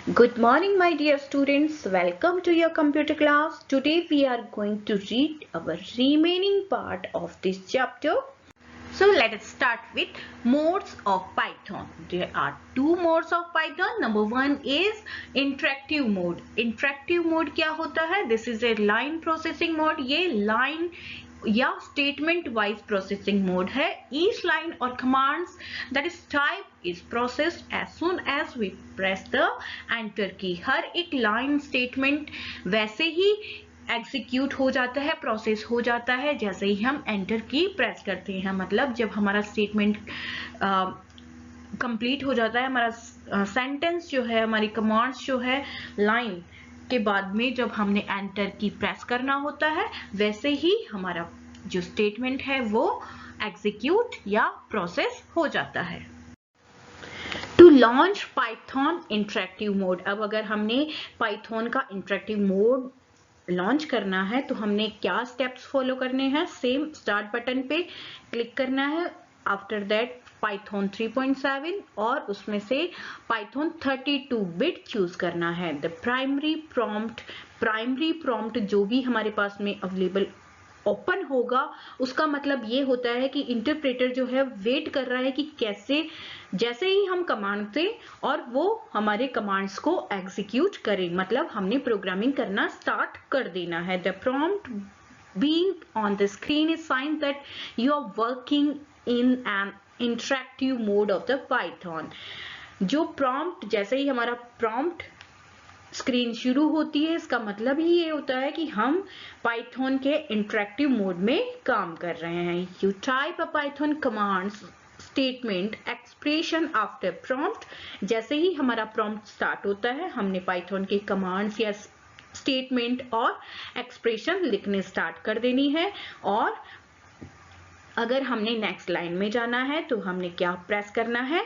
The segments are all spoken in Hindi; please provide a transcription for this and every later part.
Good morning, my dear students. Welcome to your computer class. Today we are going to read our remaining part of this chapter. So let us start with modes of Python. There are two modes of Python. Number one is interactive mode. Interactive mode क्या होता है? This is a line processing mode. ये line या statement wise processing mode है. Each line or commands that is type is processed as soon as we press the enter key. हर एक line statement वैसे ही एग्जीक्यूट हो जाता है, प्रोसेस हो जाता है जैसे ही हम एंटर की प्रेस करते हैं. मतलब जब हमारा स्टेटमेंट कंप्लीट हो जाता है, हमारा सेंटेंस जो है, हमारी कमांड्स जो है, लाइन के बाद में जब हमने एंटर की प्रेस करना होता है, वैसे ही हमारा जो स्टेटमेंट है वो एग्जीक्यूट या प्रोसेस हो जाता है. To launch Python interactive mode. अब अगर हमने पाइथन का इंटरेक्टिव मोड लॉन्च करना है तो हमने क्या स्टेप्स फॉलो करने हैं. सेम स्टार्ट बटन पे क्लिक करना है. आफ्टर दैट पाइथन 3.7 और उसमें से पाइथन 32 बिट चूज करना है. द प्राइमरी प्रॉम्प्ट जो भी हमारे पास में अवेलेबल ओपन होगा, उसका मतलब ये होता है कि इंटरप्रेटर जो है वेट कर रहा है कि कैसे जैसे ही हम कमांड दें और वो हमारे कमांड्स को एग्जीक्यूट करें. मतलब हमने प्रोग्रामिंग करना स्टार्ट कर देना है. The prompt being on the screen is sign that you are working in an interactive mode of the Python. जो प्रॉम्प्ट जैसे ही हमारा प्रॉम्प्ट स्क्रीन शुरू होती है, इसका मतलब ही ये होता है कि हम पाइथन के इंटरेक्टिव मोड में काम कर रहे हैं. You type a Python commands statement expression after prompt. जैसे ही हमारा प्रॉम्प्ट स्टार्ट होता है, हमने पाइथन के कमांड्स या स्टेटमेंट और एक्सप्रेशन लिखने स्टार्ट कर देनी है. और अगर हमने नेक्स्ट लाइन में जाना है तो हमने क्या प्रेस करना है,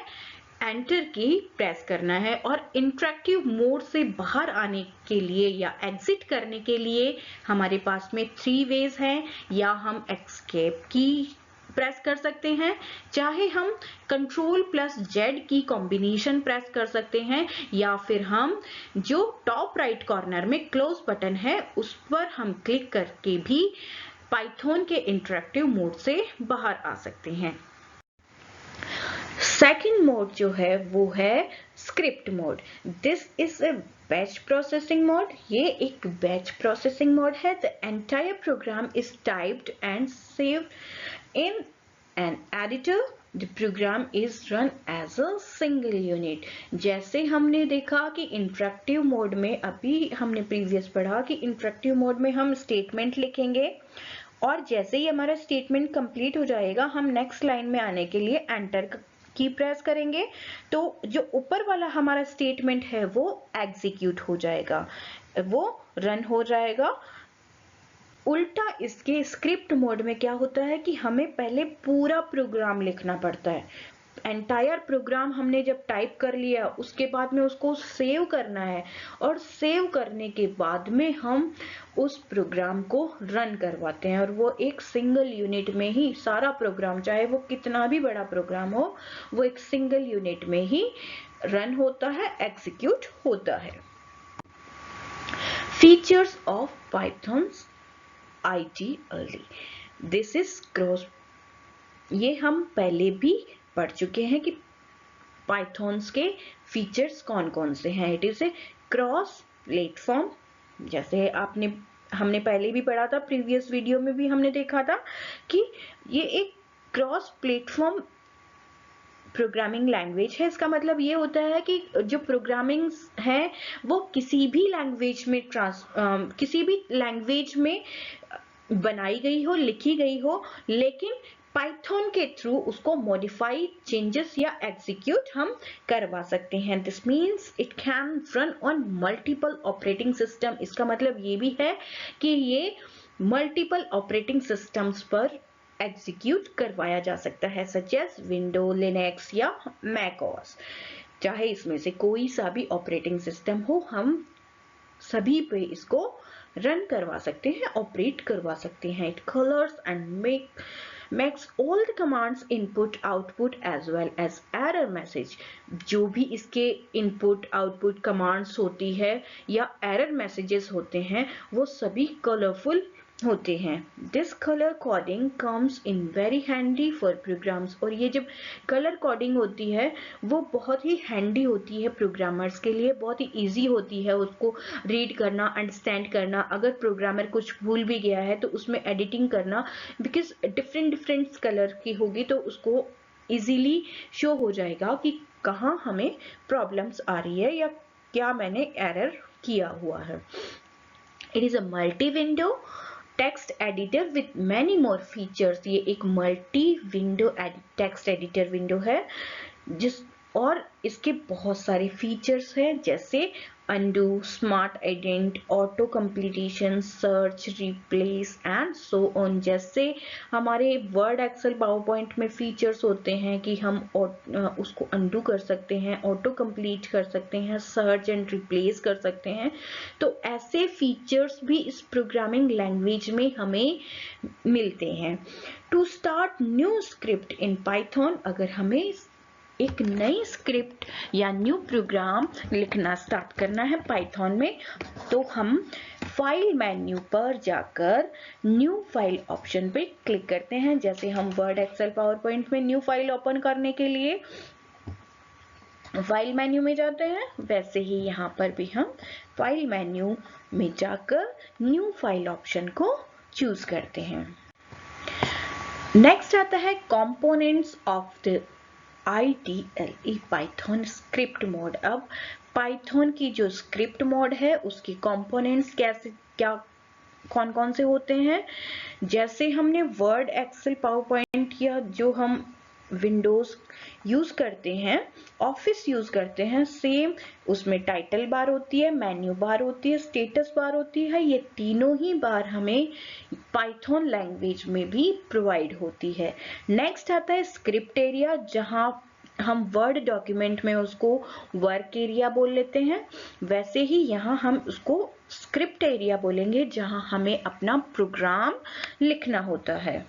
एंटर की प्रेस करना है. और इंटरेक्टिव मोड से बाहर आने के लिए या एग्जिट करने के लिए हमारे पास में 3 वेज हैं. या हम एस्केप की प्रेस कर सकते हैं, चाहे हम Ctrl+Z की कॉम्बिनेशन प्रेस कर सकते हैं, या फिर हम जो टॉप राइट कॉर्नर में क्लोज बटन है उस पर हम क्लिक करके भी पाइथन के इंटरेक्टिव मोड से बाहर आ सकते हैं. सेकेंड मोड जो है वो है script mode. This is a batch processing mode. ये एक बैच प्रोसेसिंग मोड है. The entire program is typed and saved in an editor. The program is run as a single unit. जैसे हमने देखा कि इंटरेक्टिव मोड में, अभी हमने प्रीवियस पढ़ा कि इंटरेक्टिव मोड में हम स्टेटमेंट लिखेंगे और जैसे ही हमारा स्टेटमेंट कंप्लीट हो जाएगा, हम नेक्स्ट लाइन में आने के लिए एंटर की प्रेस करेंगे तो जो ऊपर वाला हमारा स्टेटमेंट है वो एग्जीक्यूट हो जाएगा, वो रन हो जाएगा. उल्टा इसके स्क्रिप्ट मोड में क्या होता है कि हमें पहले पूरा प्रोग्राम लिखना पड़ता है. एंटायर प्रोग्राम हमने जब टाइप कर लिया, उसके बाद में उसको सेव करना है और सेव करने के बाद में हम उस प्रोग्राम को रन करवाते हैं. और वो एक सिंगल यूनिट में ही सारा प्रोग्राम, चाहे वो कितना भी बड़ा प्रोग्राम हो, वो एक सिंगल यूनिट में ही रन होता है, एग्जीक्यूट होता है. Features of pythons IDLE. This is cross. ये हम पहले भी पढ़ चुके हैं कि पाइथन्स के फीचर्स कौन कौन से हैं. It is a cross platform. जैसे हमने पहले भी पढ़ा था, प्रीवियस वीडियो में भी हमने देखा था कि ये एक क्रॉस प्लेटफॉर्म प्रोग्रामिंग लैंग्वेज है. इसका मतलब ये होता है कि जो प्रोग्रामिंग है वो किसी भी लैंग्वेज में बनाई गई हो, लिखी गई हो, लेकिन पाइथन के थ्रू उसको मॉडिफाई, चेंजेस या एग्जीक्यूट हम करवा सकते हैं. This means it can run on multiple operating system. इसका मतलब ये भी है कि ये मल्टीपल ऑपरेटिंग सिस्टम्स पर एग्जीक्यूट करवाया जा सकता है, सच एज विंडो, लिनक्स या मैकओएस. चाहे इसमें से कोई सा भी ऑपरेटिंग सिस्टम हो, हम सभी पे इसको रन करवा सकते हैं, ऑपरेट करवा सकते हैं. It colours and make makes all the commands input output as well as error message। जो भी इसके input output commands होती है या error messages होते हैं वो सभी colorful होते हैं। This color coding comes in very handy for programs। और ये जब color coding होती है वो बहुत ही handy होती है प्रोग्रामर्स के लिए, बहुत ही easy होती है उसको रीड करना, अंडरस्टैंड करना। अगर प्रोग्रामर कुछ भूल भी गया है तो उसमें एडिटिंग करना, बिकॉज डिफरेंट कलर की होगी तो उसको इजीली शो हो जाएगा कि कहाँ हमें प्रॉब्लम्स आ रही है या क्या मैंने एरर किया हुआ है। It is a multi window text editor with many more features. ये एक multi window text editor window है और इसके बहुत सारे फीचर्स हैं, जैसे undo, smart indent, auto completion, search, replace and so on. जैसे हमारे वर्ड, एक्सेल, पावर पॉइंट में फीचर्स होते हैं कि हम उसको अनडू कर सकते हैं, ऑटो कंप्लीट कर सकते हैं, सर्च एंड रिप्लेस कर सकते हैं। तो ऐसे फीचर्स भी इस प्रोग्रामिंग लैंग्वेज में हमें मिलते हैं। To start new script in Python, अगर हमें एक नई स्क्रिप्ट या न्यू प्रोग्राम लिखना स्टार्ट करना है पाइथन में, तो हम फाइल मेन्यू पर जाकर न्यू फाइल ऑप्शन पे क्लिक करते हैं। जैसे हम वर्ड, एक्सेल, पावर पॉइंट में न्यू फाइल ओपन करने के लिए फाइल मेन्यू में जाते हैं, वैसे ही यहाँ पर भी हम फाइल मेन्यू में जाकर न्यू फाइल ऑप्शन को चूज करते हैं। नेक्स्ट आता है components of the IDLE Python script mode. अब पाइथन की जो स्क्रिप्ट मोड है उसके कंपोनेंट्स कौन कौन से होते हैं। जैसे हमने वर्ड, एक्सेल, पावर पॉइंट या जो हम विंडोज यूज करते हैं, ऑफिस यूज करते हैं, सेम उसमें टाइटल बार होती है, मेन्यू बार होती है, स्टेटस बार होती है। ये तीनों ही बार हमें पाइथन लैंग्वेज में भी प्रोवाइड होती है। नेक्स्ट आता है स्क्रिप्ट एरिया, जहां हम वर्ड डॉक्यूमेंट में उसको वर्क एरिया बोल लेते हैं, वैसे ही यहाँ हम उसको स्क्रिप्ट एरिया बोलेंगे जहां हमें अपना प्रोग्राम लिखना होता है।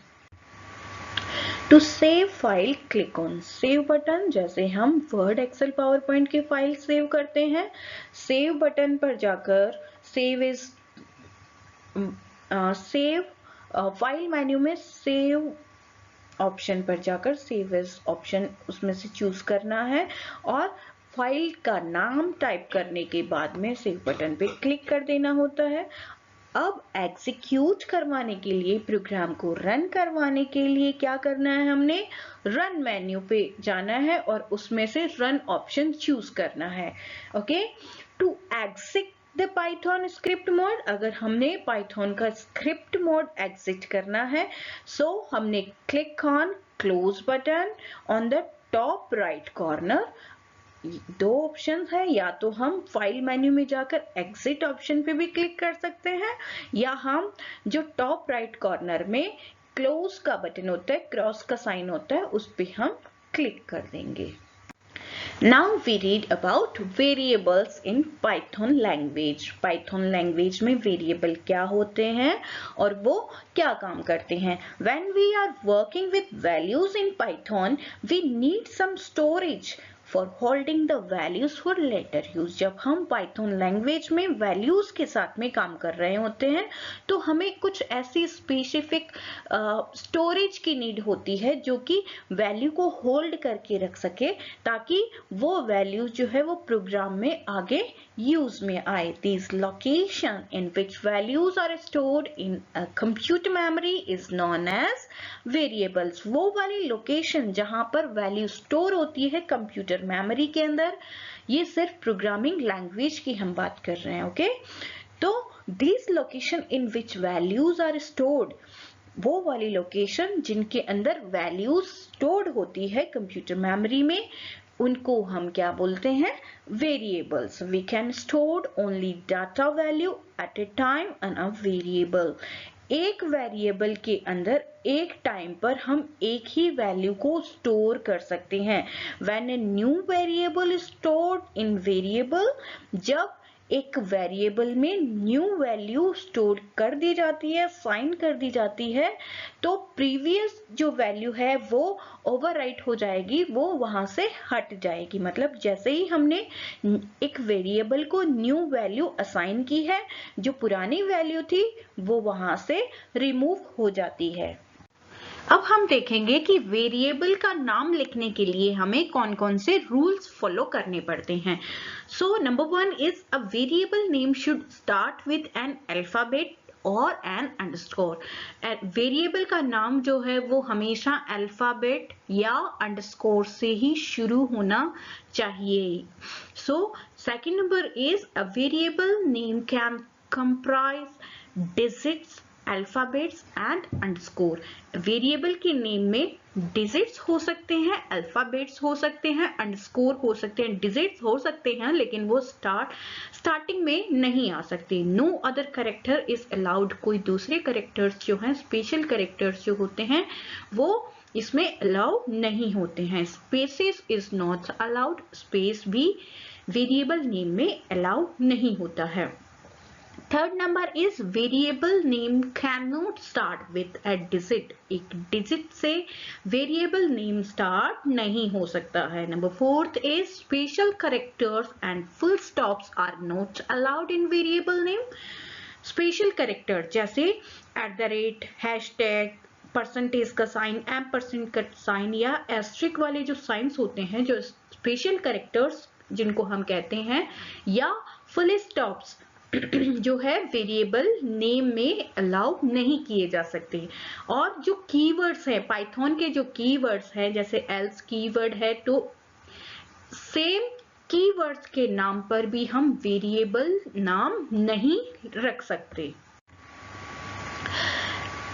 To save file click on save button. जैसे हम वर्ड, एक्सेल, पावर पॉइंट की फाइल सेव करते हैं, सेव बटन पर जाकर फाइल मेन्यू में सेव ऑप्शन पर जाकर सेव एज ऑप्शन उसमें से चूज करना है और फाइल का नाम टाइप करने के बाद में सेव बटन पे क्लिक कर देना होता है। अब एग्जीक्यूट करवाने के लिए, प्रोग्राम को रन करवाने के लिए क्या करना है, हमने रन मेन्यू पे जाना है और उसमें से रन ऑप्शन चूज करना है। Okay, to exit the Python script mode, अगर हमने पाइथन का स्क्रिप्ट मोड एग्जिट करना है, सो हमने click on close button on the top right corner. दो ऑप्शन है, या तो हम फाइल मेन्यू में जाकर एग्जिट ऑप्शन पे भी क्लिक कर सकते हैं, या हम जो टॉप राइट कॉर्नर में क्लोज का बटन होता है, क्रॉस का साइन होता है, उस पे हम क्लिक कर देंगे। Now we read about variables in Python language। Python language में variable क्या होते हैं और वो क्या काम करते हैं। When we are working with values in Python, we need some storage for holding the values for later use। जब हम Python language में values के साथ में काम कर रहे होते हैं तो हमें कुछ ऐसी स्पेसिफिक स्टोरेज की नीड होती है जो कि वैल्यू को होल्ड करके रख सके, ताकि वो वैल्यूज जो है वो प्रोग्राम में आगे यूज में आए। These location in which values are stored in a computer memory is known as variables। वो वाली लोकेशन जहां पर वैल्यू स्टोर होती है कंप्यूटर मेमोरी के अंदर, ये सिर्फ प्रोग्रामिंग लैंग्वेज की हम बात कर रहे हैं। ओके, तो this location in which values are stored, वो वाली लोकेशन जिनके अंदर वैल्यूज स्टोर्ड होती है कंप्यूटर मेमोरी में, उनको हम क्या बोलते हैं, variables. We can store only data value at a time on a variable. एक वेरिएबल के अंदर एक टाइम पर हम एक ही वैल्यू को स्टोर कर सकते हैं। When a new variable is stored in variable, जब एक वेरिएबल में न्यू वैल्यू स्टोर कर दी जाती है, साइन कर दी जाती है, तो प्रीवियस जो वैल्यू है वो ओवरराइट हो जाएगी, वो वहां से हट जाएगी। मतलब जैसे ही हमने एक वेरिएबल को न्यू वैल्यू असाइन की है, जो पुरानी वैल्यू थी वो वहां से रिमूव हो जाती है। अब हम देखेंगे कि वेरिएबल का नाम लिखने के लिए हमें कौन कौन से रूल्स फॉलो करने पड़ते हैं। So number 1 is a variable name should start with an alphabet और एन अंडरस्कोर। वेरिएबल का नाम जो है वो हमेशा अल्फाबेट या अंडरस्कोर से ही शुरू होना चाहिए। So second number is a variable name can comprise digits, alphabets and underscore. Variable के नेम में डिजिट्स हो सकते हैं, अल्फाबेट्स हो सकते हैं, अंडरस्कोर हो सकते हैं। डिजिट्स हो सकते हैं लेकिन वो स्टार्टिंग में नहीं आ सकते। No other character is allowed. कोई दूसरे कैरेक्टर्स जो हैं, स्पेशल कैरेक्टर्स जो होते हैं, वो इसमें अलाउ नहीं होते हैं। Spaces is not allowed. Space भी वेरिएबल नेम में अलाउ नहीं होता है। Third number is variable name can not start with a digit. एक डिजिट से वेरिएबल नेम स्टार्ट नहीं हो सकता है। Number fourth is special characters and full stops are not allowed in variable name. Special character जैसे @ हैशटैग, परसेंटेज का साइन, एम्परसेंड का साइन या एस्ट्रिक वाले जो साइंस होते हैं, जो स्पेशल कैरेक्टर्स जिनको हम कहते हैं, या फुल स्टॉप्स जो है वेरिएबल नेम में अलाउ नहीं किए जा सकते। और जो कीवर्ड्स है, पाइथन के जो कीवर्ड्स हैं, जैसे एल्स कीवर्ड है, तो सेम कीवर्ड्स के नाम पर भी हम वेरिएबल नाम नहीं रख सकते।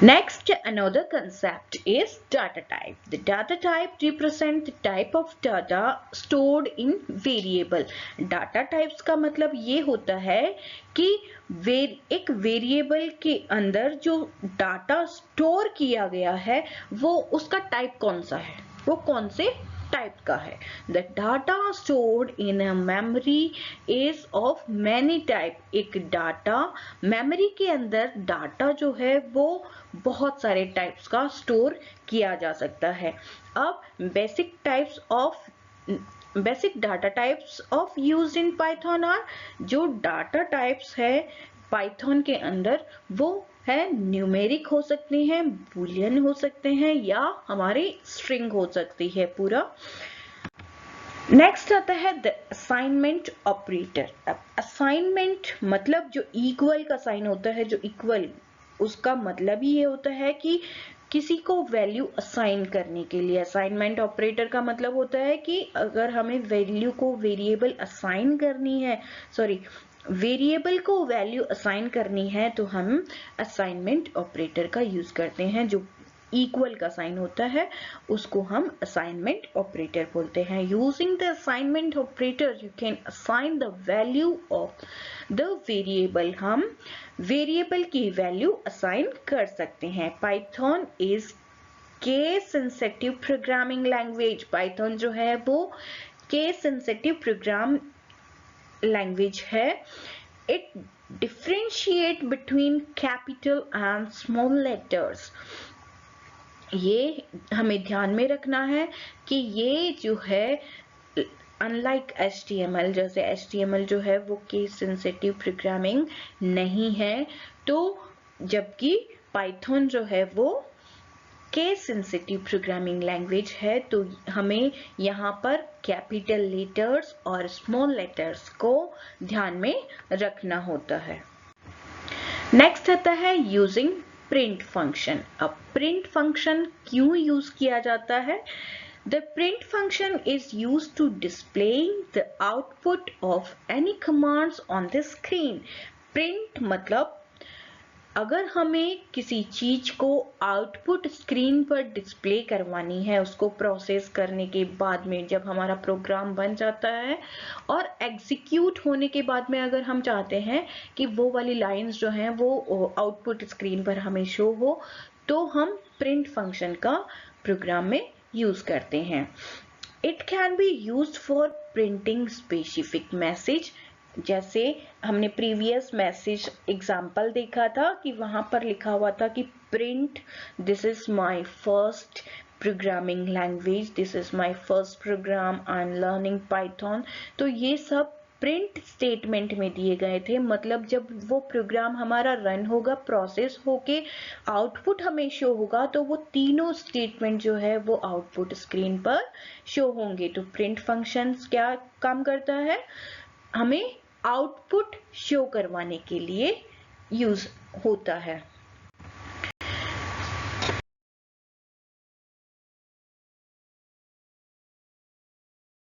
Next, another concept is data type. The data type represents the type of data stored in variable. Data types का मतलब ये होता है कि एक वेरिएबल के अंदर जो डाटा स्टोर किया गया है वो उसका टाइप कौन सा है, वो कौन से टाइप का है। The data stored in a memory is of many type. एक डाटा मेमोरी के अंदर डाटा जो है वो बहुत सारे टाइप्स का स्टोर किया जा सकता है। अब basic data types of used in Python are, जो डाटा टाइप्स है पाइथन के अंदर वो है न्यूमेरिक हो सकते हैं, बूलियन हो सकते हैं, या हमारी स्ट्रिंग हो सकती है पूरा। नेक्स्ट आता है द असाइनमेंट ऑपरेटर। अब असाइनमेंट मतलब जो इक्वल का साइन होता है, जो इक्वल, उसका मतलब ही ये होता है कि किसी को वैल्यू असाइन करने के लिए। असाइनमेंट ऑपरेटर का मतलब होता है कि अगर हमें वैल्यू को वेरिएबल असाइन करनी है, वेरिएबल को वैल्यू असाइन करनी है, तो हम असाइनमेंट ऑपरेटर का यूज करते हैं। जो इक्वल का साइन होता है उसको हम असाइनमेंट ऑपरेटर बोलते हैं। Using the assignment operator you can assign the value of the variable. हम वेरिएबल की वैल्यू असाइन कर सकते हैं। Python is case sensitive programming language. Python जो है वो केस सेंसिटिव प्रोग्राम लैंग्वेज है। It differentiate between capital and small letters. ये हमें ध्यान में रखना है कि ये जो है अनलाइक HTML, जैसे HTML जो है वो केस सेंसिटिव प्रोग्रामिंग नहीं है, तो जबकि पाइथन जो है वो केस सेंसिटिव प्रोग्रामिंग लैंग्वेज है, तो हमें यहाँ पर कैपिटल लेटर्स और स्मॉल लेटर्स को ध्यान में रखना होता है। नेक्स्ट आता है यूजिंग प्रिंट फंक्शन। अब प्रिंट फंक्शन क्यों यूज किया जाता है? The print function is used to displaying the output of any commands on the screen. Print मतलब अगर हमें किसी चीज को आउटपुट स्क्रीन पर डिस्प्ले करवानी है, उसको प्रोसेस करने के बाद में जब हमारा प्रोग्राम बन जाता है और एग्जीक्यूट होने के बाद में अगर हम चाहते हैं कि वो वाली लाइंस जो हैं वो आउटपुट स्क्रीन पर हमें शो हो, तो हम प्रिंट फंक्शन का प्रोग्राम में यूज करते हैं। It can be used for printing specific message जैसे हमने प्रीवियस मैसेज एग्जाम्पल देखा था कि वहां पर लिखा हुआ था कि print this is my first programming language, this is my first program, I am learning Python. तो ये सब प्रिंट स्टेटमेंट में दिए गए थे। मतलब जब वो प्रोग्राम हमारा रन होगा, प्रोसेस होके आउटपुट हमें शो होगा, तो वो तीनों स्टेटमेंट जो है वो आउटपुट स्क्रीन पर शो होंगे। तो प्रिंट फंक्शन क्या काम करता है, हमें आउटपुट शो करवाने के लिए यूज होता है।